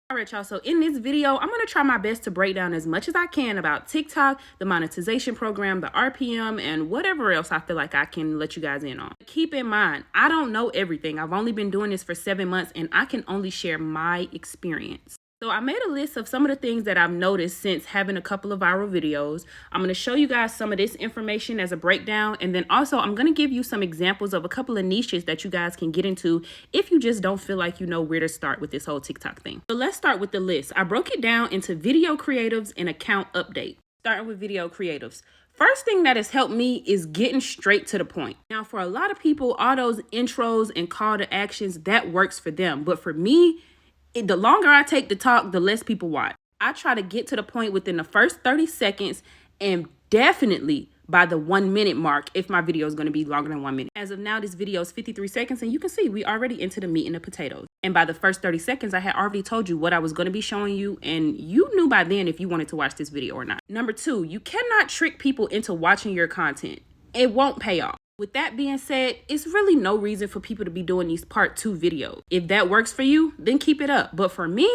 All right, y'all. So in this video, I'm going to try my best to break down as much as I can about TikTok, the monetization program, the RPM, and whatever else I feel like I can let you guys in on. Keep in mind, I don't know everything. I've only been doing this for 7 months and I can only share my experience. So I made a list of some of the things that I've noticed since having a couple of viral videos. I'm going to show you guys some of this information as a breakdown. And then also I'm going to give you some examples of a couple of niches that you guys can get into if you just don't feel like you know where to start with this whole TikTok thing. So let's start with the list. I broke it down into video creatives and account update. Starting with video creatives. First thing that has helped me is getting straight to the point. Now, for a lot of people, all those intros and call to actions, that works for them. But for me, the longer I take to talk, the less people watch. I try to get to the point within the first 30 seconds and definitely by the 1 minute mark if my video is going to be longer than 1 minute. As of now, this video is 53 seconds and you can see we already into the meat and the potatoes. And by the first 30 seconds, I had already told you what I was going to be showing you and you knew by then if you wanted to watch this video or not. Number 2, you cannot trick people into watching your content. It won't pay off. With that being said, it's really no reason for people to be doing these part 2 videos. If that works for you, then keep it up. But for me,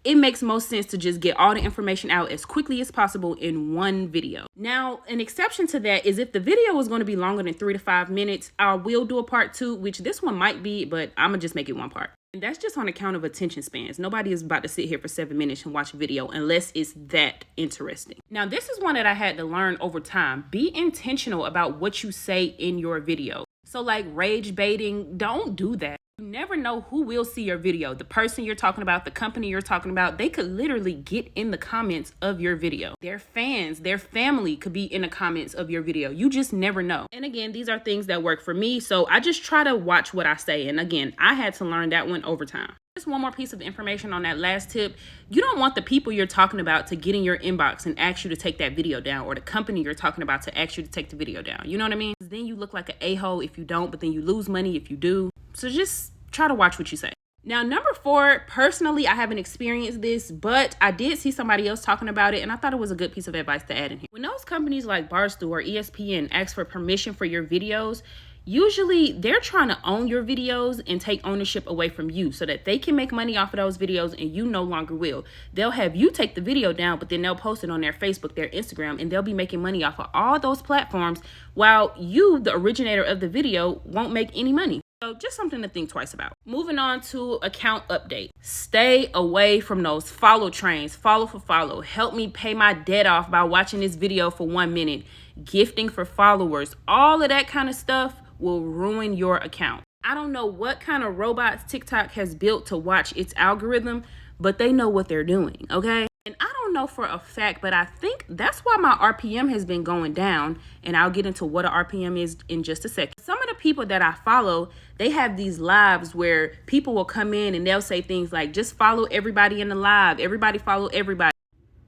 it makes most sense to just get all the information out as quickly as possible in one video. Now, an exception to that is if the video is going to be longer than 3 to 5 minutes, I will do a part 2, which this one might be, but I'm going to just make it one part. And that's just on account of attention spans. Nobody is about to sit here for 7 minutes and watch a video unless it's that interesting. Now, this is one that I had to learn over time. Be intentional about what you say in your video. So like rage baiting, don't do that. You never know who will see your video. The person you're talking about, the company you're talking about, they could literally get in the comments of your video. Their fans, their family could be in the comments of your video. You just never know. And again, these are things that work for me. So I just try to watch what I say. And again, I had to learn that one over time. Just one more piece of information on that last tip. You don't want the people you're talking about to get in your inbox and ask you to take that video down, or the company you're talking about to ask you to take the video down. You know what I mean? Then you look like an a-hole if you don't, but then you lose money if you do. So just try to watch what you say. Now, number 4, personally, I haven't experienced this, but I did see somebody else talking about it, and I thought it was a good piece of advice to add in here. When those companies like Barstool or ESPN ask for permission for your videos, usually they're trying to own your videos and take ownership away from you so that they can make money off of those videos and you no longer will. They'll have you take the video down, but then they'll post it on their Facebook, their Instagram, and they'll be making money off of all those platforms while you, the originator of the video, won't make any money. So just something to think twice about. Moving on to account update. Stay away from those follow trains, follow for follow. Help me pay my debt off by watching this video for 1 minute. Gifting for followers. All of that kind of stuff will ruin your account. I don't know what kind of robots TikTok has built to watch its algorithm, but they know what they're doing, okay? And I don't know for a fact, but I think that's why my RPM has been going down. And I'll get into what an RPM is in just a second. Some of the people that I follow, they have these lives where people will come in and they'll say things like, just follow everybody in the live. Everybody follow everybody.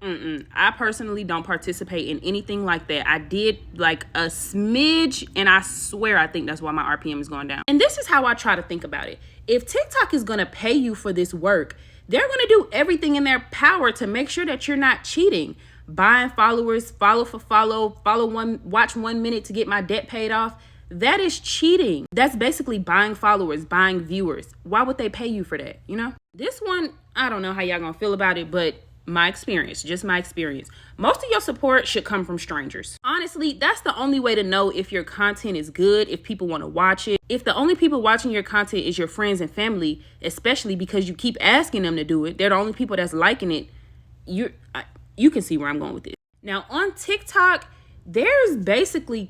I personally don't participate in anything like that. I did like a smidge, and I swear I think that's why my RPM is going down. And this is how I try to think about it. If TikTok is going to pay you for this work, they're going to do everything in their power to make sure that you're not cheating. Buying followers, follow for follow, watch 1 minute to get my debt paid off. That is cheating. That's basically buying followers, buying viewers. Why would they pay you for that? You know, this one, I don't know how y'all gonna feel about it, but my experience, just my experience. Most of your support should come from strangers. Honestly, that's the only way to know if your content is good, if people want to watch it. If the only people watching your content is your friends and family, especially because you keep asking them to do it, they're the only people that's liking it, you can see where I'm going with this. Now on TikTok, there's basically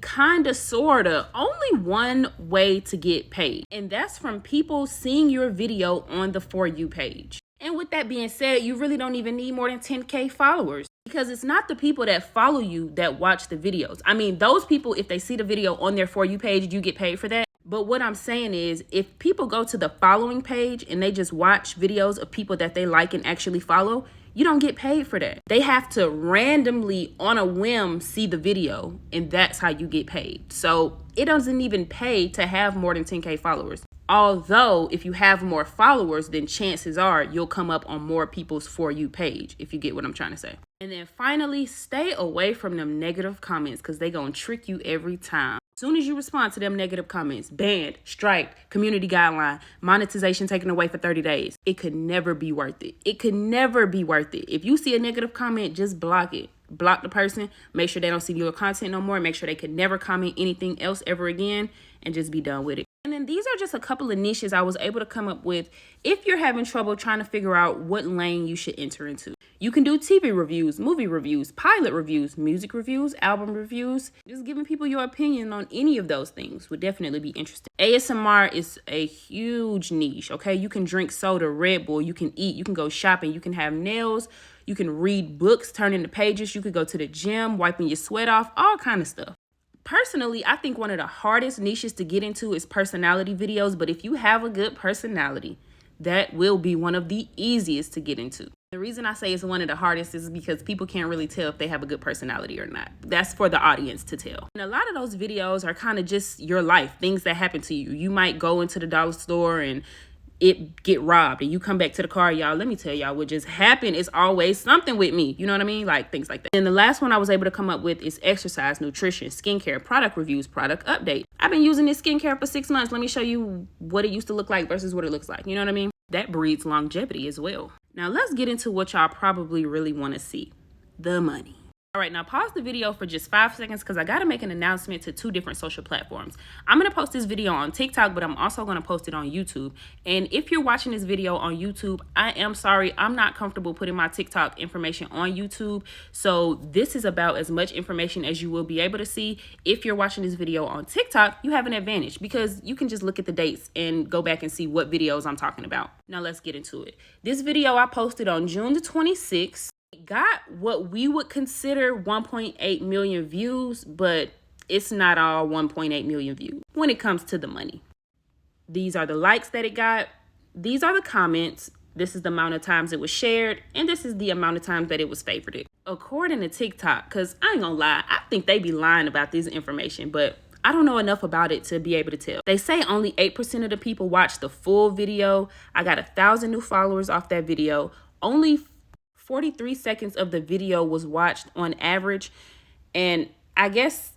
sorta only one way to get paid, and that's from people seeing your video on the For You page. And with that being said, you really don't even need more than 10K followers, because it's not the people that follow you that watch the videos. I mean, those people, if they see the video on their For You page, you get paid for that. But what I'm saying is, if people go to the following page and they just watch videos of people that they like and actually follow, you don't get paid for that. They have to randomly, on a whim, see the video, and that's how you get paid. So it doesn't even pay to have more than 10K followers. Although if you have more followers, then chances are you'll come up on more people's For You page, if you get what I'm trying to say. And then finally, stay away from them negative comments because they gonna trick you every time. As soon as you respond to them negative comments, banned, striked, community guideline, monetization taken away for 30 days. It could never be worth it. It could never be worth it. If you see a negative comment, just block it. Block the person, make sure they don't see your content no more, make sure they can never comment anything else ever again, and just be done with it. And then these are just a couple of niches I was able to come up with if you're having trouble trying to figure out what lane you should enter into. You can do TV reviews, movie reviews, pilot reviews, music reviews, album reviews. Just giving people your opinion on any of those things would definitely be interesting. ASMR is a huge niche, okay? You can drink soda, Red Bull, you can eat, you can go shopping, you can have nails, you can read books, turn into pages, you could go to the gym, wiping your sweat off, all kind of stuff. Personally, I think one of the hardest niches to get into is personality videos, but if you have a good personality, that will be one of the easiest to get into. The reason I say it's one of the hardest is because people can't really tell if they have a good personality or not. That's for the audience to tell. And a lot of those videos are kind of just your life, things that happen to you. You might go into the dollar store and it get robbed and you come back to the car. Y'all, let me tell y'all what just happened. It's always something with me. You know what I mean? Like things like that. And the last one I was able to come up with is exercise, nutrition, skincare, product reviews, product update. I've been using this skincare for 6 months. Let me show you what it used to look like versus what it looks like. You know what I mean? That breeds longevity as well. Now let's get into what y'all probably really want to see. The money. All right, now pause the video for just 5 seconds because I got to make an announcement to 2 different social platforms. I'm going to post this video on TikTok, but I'm also going to post it on YouTube. And if you're watching this video on YouTube, I am sorry, I'm not comfortable putting my TikTok information on YouTube. So this is about as much information as you will be able to see. If you're watching this video on TikTok, you have an advantage because you can just look at the dates and go back and see what videos I'm talking about. Now let's get into it. This video I posted on June the 26th. Got what we would consider 1.8 million views, but it's not all 1.8 million views when it comes to the money. These are the likes that it got. These are the comments. This is the amount of times it was shared, and this is the amount of times that it was favorited. According to TikTok, because I ain't gonna lie, I think they be lying about this information, but I don't know enough about it to be able to tell. They say only 8% of the people watch the full video. I got 1,000 new followers off that video. Only 43 seconds of the video was watched on average. And I guess,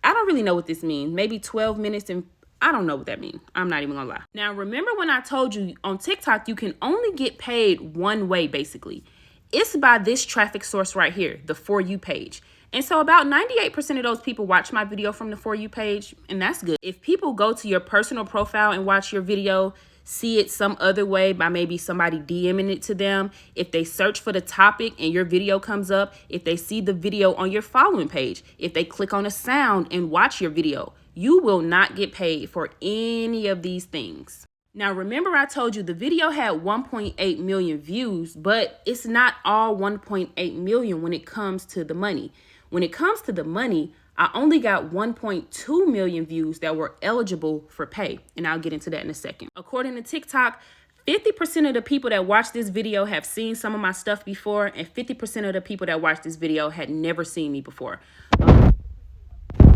I don't really know what this means. Maybe 12 minutes and I don't know what that means. I'm not even gonna lie. Now, remember when I told you on TikTok, you can only get paid one way, basically. It's by this traffic source right here, the For You page. And so about 98% of those people watch my video from the For You page, and that's good. If people go to your personal profile and watch your video, see it some other way by maybe somebody DMing it to them, if they search for the topic and your video comes up, if they see the video on your following page, if they click on a sound and watch your video, you will not get paid for any of these things. Now, remember I told you the video had 1.8 million views, but it's not all 1.8 million when it comes to the money. When it comes to the money, I only got 1.2 million views that were eligible for pay, and I'll get into that in a second. According to TikTok, 50% of the people that watch this video have seen some of my stuff before, and 50% of the people that watch this video had never seen me before.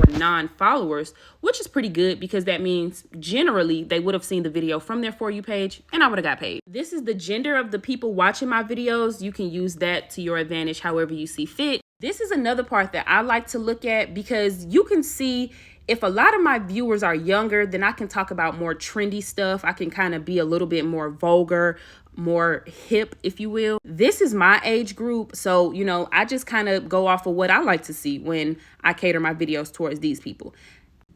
Non-followers, which is pretty good because that means generally they would have seen the video from their For You page and I would have got paid. This is the gender of the people watching my videos. You can use that to your advantage however you see fit. This is another part that I like to look at because you can see if a lot of my viewers are younger, then I can talk about more trendy stuff. I can kind of be a little bit more vulgar, more hip, if you will. This is my age group. So, you know, I just kind of go off of what I like to see when I cater my videos towards these people.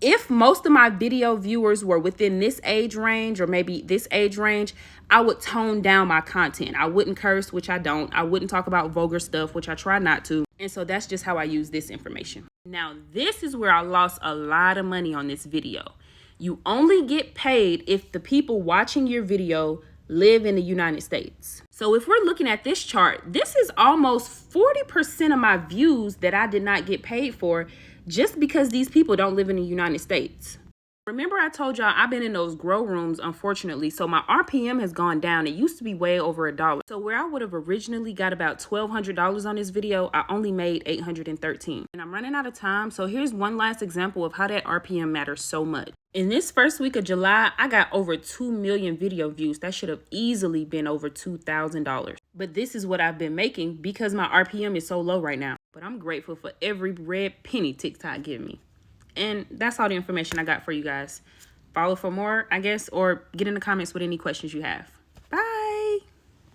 If most of my video viewers were within this age range or maybe this age range, I would tone down my content. I wouldn't curse, which I don't. I wouldn't talk about vulgar stuff, which I try not to. And so that's just how I use this information. Now, this is where I lost a lot of money on this video. You only get paid if the people watching your video live in the United States. So if we're looking at this chart, this is almost 40% of my views that I did not get paid for just because these people don't live in the United States. Remember I told y'all I've been in those grow rooms, unfortunately, so my RPM has gone down. It used to be way over $1. So where I would have originally got about $1,200 on this video, I only made $813. And I'm running out of time, so here's one last example of how that RPM matters so much. In this first week of July, I got over 2 million video views. That should have easily been over $2,000. But this is what I've been making because my RPM is so low right now. But I'm grateful for every red penny TikTok give me. And that's all the information I got for you guys. Follow for more, I guess, or get in the comments with any questions you have.